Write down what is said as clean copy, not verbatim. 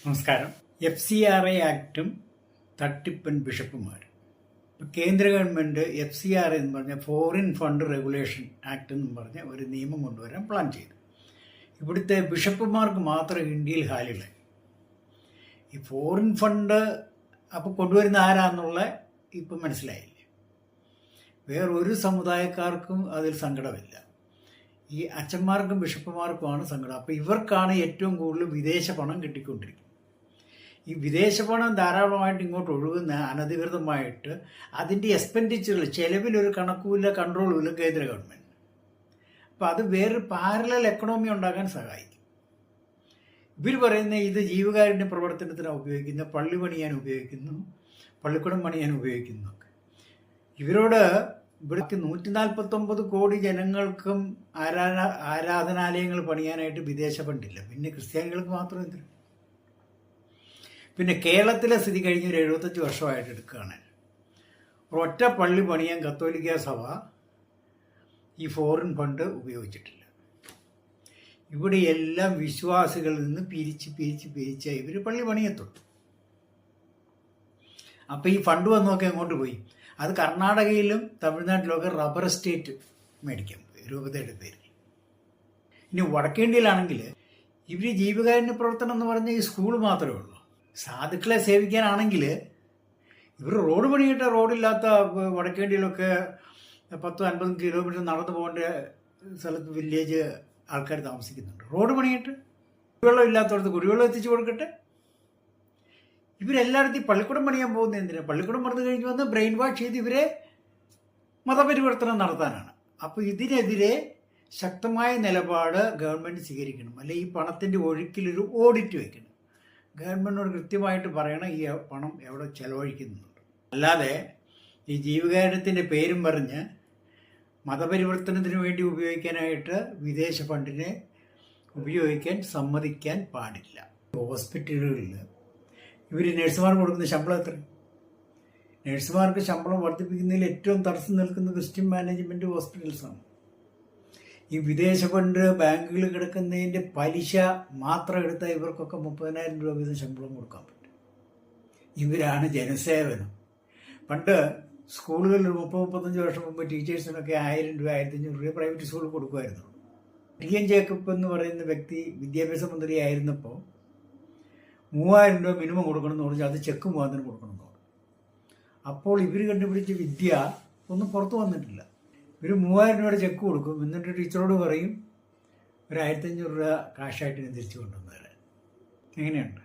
നമസ്കാരം. FCRA ആക്ടും തട്ടിപ്പൻ ബിഷപ്പുമാരും. കേന്ദ്ര government FCRA എന്ന് പറഞ്ഞ ഫോറിൻ ഫണ്ട് റെഗുലേഷൻ ആക്ട് എന്ന് പറഞ്ഞ ഒരു നിയമം കൊണ്ടുവരാൻ പ്ലാൻ ചെയ്തു. ഇവിടുത്തെ ബിഷപ്പുമാർക്ക് മാത്രം ഇന്ത്യയിൽ ഹാലില്ല. ഈ ഫോറിൻ ഫണ്ട് അപ്പോൾ കൊണ്ടുവരുന്ന ആരാന്നുള്ള ഇപ്പം മനസ്സിലായില്ലേ. വേറൊരു സമുദായക്കാർക്കും അതിൽ സങ്കടമില്ല. ഈ അച്ഛന്മാർക്കും ബിഷപ്പുമാർക്കുമാണ് സങ്കടം. അപ്പോൾ ഇവർക്കാണ് ഏറ്റവും കൂടുതൽ വിദേശ പണം കിട്ടിക്കൊണ്ടിരിക്കുന്നത്. ഈ വിദേശ പണം ധാരാളമായിട്ട് ഇങ്ങോട്ട് ഒഴുകുന്ന അനധികൃതമായിട്ട് അതിൻ്റെ എക്സ്പെൻഡിച്ചറിൽ ചിലവിലൊരു കണക്കുമില്ല, കൺട്രോളുമില്ല കേന്ദ്ര ഗവൺമെൻറ്. അപ്പോൾ അത് വേറൊരു പാരലൽ എക്കണോമി ഉണ്ടാക്കാൻ സഹായിക്കും. ഇവർ പറയുന്ന ഇത് ജീവകാരുണ്യ പ്രവർത്തനത്തിനാണ് ഉപയോഗിക്കുന്നത്, പള്ളി പണിയാൻ ഉപയോഗിക്കുന്നു, പള്ളിക്കുടം പണിയാൻ ഉപയോഗിക്കുന്നു. ഇവരോട് ഇവിടേക്ക് 149 കോടി ജനങ്ങൾക്കും ആരാധനാലയങ്ങൾ പണിയാനായിട്ട് വിദേശ ഫണ്ടില്ല. പിന്നെ ക്രിസ്ത്യാനികൾക്ക് മാത്രം എന്തിനും. പിന്നെ കേരളത്തിലെ സ്ഥിതി കഴിഞ്ഞ ഒരു 75 വർഷമായിട്ട് എടുക്കുകയാണ്. ഒറ്റ പള്ളി പണിയാൻ കത്തോലിക്ക സഭ ഈ ഫോറിൻ ഫണ്ട് ഉപയോഗിച്ചിട്ടില്ല. ഇവിടെയെല്ലാം വിശ്വാസികളിൽ നിന്ന് പിരിച്ച് ഇവർ പള്ളി പണിയത്തുള്ളൂ. അപ്പോൾ ഈ ഫണ്ട് വന്നൊക്കെ എങ്ങോട്ട് പോയി? അത് കർണാടകയിലും തമിഴ്നാട്ടിലൊക്കെ റബ്ബർ എസ്റ്റേറ്റ് മേടിക്കാൻ പോയി, രൂപതയുടെ പേരിൽ. ഇനി വടക്കേന്ത്യയിലാണെങ്കിൽ ഇവർ ജീവകാരുണ്യ പ്രവർത്തനം എന്ന് പറഞ്ഞാൽ ഈ സ്കൂൾ മാത്രമേ ഉള്ളൂ. സാധുക്കളെ സേവിക്കാനാണെങ്കിൽ ഇവർ റോഡ് പണിയിട്ട, റോഡില്ലാത്ത വടക്കേന്ത്യയിലൊക്കെ 10-50 കിലോമീറ്റർ നടന്നു പോകേണ്ട സ്ഥലത്ത് വില്ലേജ് ആൾക്കാർ താമസിക്കുന്നുണ്ട്. റോഡ് പണിയിട്ട് കുടിവെള്ളം ഇല്ലാത്തടത്ത് കുടിവെള്ളം എത്തിച്ചു കൊടുക്കട്ടെ. ഇവരെല്ലായിടത്തും പള്ളിക്കൂടം പണിയാൻ പോകുന്നത് എന്തിനാണ്? പള്ളിക്കൂടം പണിത് കഴിഞ്ഞ് വന്ന് ബ്രെയിൻ വാഷ് ചെയ്ത് ഇവരെ മതപരിവർത്തനം നടത്താനാണ്. അപ്പോൾ ഇതിനെതിരെ ശക്തമായ നിലപാട് ഗവൺമെൻറ് സ്വീകരിക്കണം. അല്ലെ ഈ പണത്തിൻ്റെ ഒഴുക്കിലൊരു ഓഡിറ്റ് വയ്ക്കണം. ഗവൺമെൻറ്റിനോട് കൃത്യമായിട്ട് പറയണം ഈ പണം എവിടെ ചെലവഴിക്കുന്നുണ്ട്. അല്ലാതെ ഈ ജീവകാരുണ്യത്തിൻ്റെ പേരും പറഞ്ഞ് മതപരിവർത്തനത്തിന് വേണ്ടി ഉപയോഗിക്കാനായിട്ട് വിദേശ ഫണ്ടിനെ ഉപയോഗിക്കാൻ സമ്മതിക്കാൻ പാടില്ല. ഹോസ്പിറ്റലുകളിൽ ഇവർ നഴ്സുമാർക്ക് കൊടുക്കുന്ന ശമ്പളം എത്ര? നഴ്സുമാർക്ക് ശമ്പളം വർദ്ധിപ്പിക്കുന്നതിൽ ഏറ്റവും തടസ്സം നിൽക്കുന്ന ക്രിസ്ത്യൻ മാനേജ്മെൻറ്റ് ഹോസ്പിറ്റൽസാണ്. ഈ വിദേശ ഫണ്ട് ബാങ്കുകളിൽ കിടക്കുന്നതിൻ്റെ പലിശ മാത്രം എടുത്താൽ ഇവർക്കൊക്കെ 30,000 രൂപ വീതം ശമ്പളം കൊടുക്കാൻ പറ്റും. ഇവരാണ് ജനസേവനം. പണ്ട് സ്കൂളുകളിൽ 30-35 വർഷം മുമ്പ് ടീച്ചേഴ്സിനൊക്കെ 1000 രൂപ 1500 രൂപ പ്രൈവറ്റ് സ്കൂളിൽ കൊടുക്കുമായിരുന്നു. TN ജേക്കബ് എന്ന് പറയുന്ന വ്യക്തി വിദ്യാഭ്യാസ മന്ത്രി ആയിരുന്നപ്പോൾ 3000 രൂപ മിനിമം കൊടുക്കണമെന്ന് പറഞ്ഞാൽ അത് ചെക്ക് മുഖാന്തരം കൊടുക്കണമെന്ന് പറഞ്ഞു. അപ്പോൾ ഇവർ കണ്ടുപിടിച്ച വിദ്യ ഒന്നും പുറത്തു വന്നിട്ടില്ല. ഇവർ 3000 രൂപയുടെ ചെക്ക് കൊടുക്കും, എന്നിട്ട് ടീച്ചറോട് പറയും ഒരു 1500 രൂപ കാശായിട്ട് തിരിച്ചു കൊണ്ടുവന്നു തരാൻ. എങ്ങനെയുണ്ട്?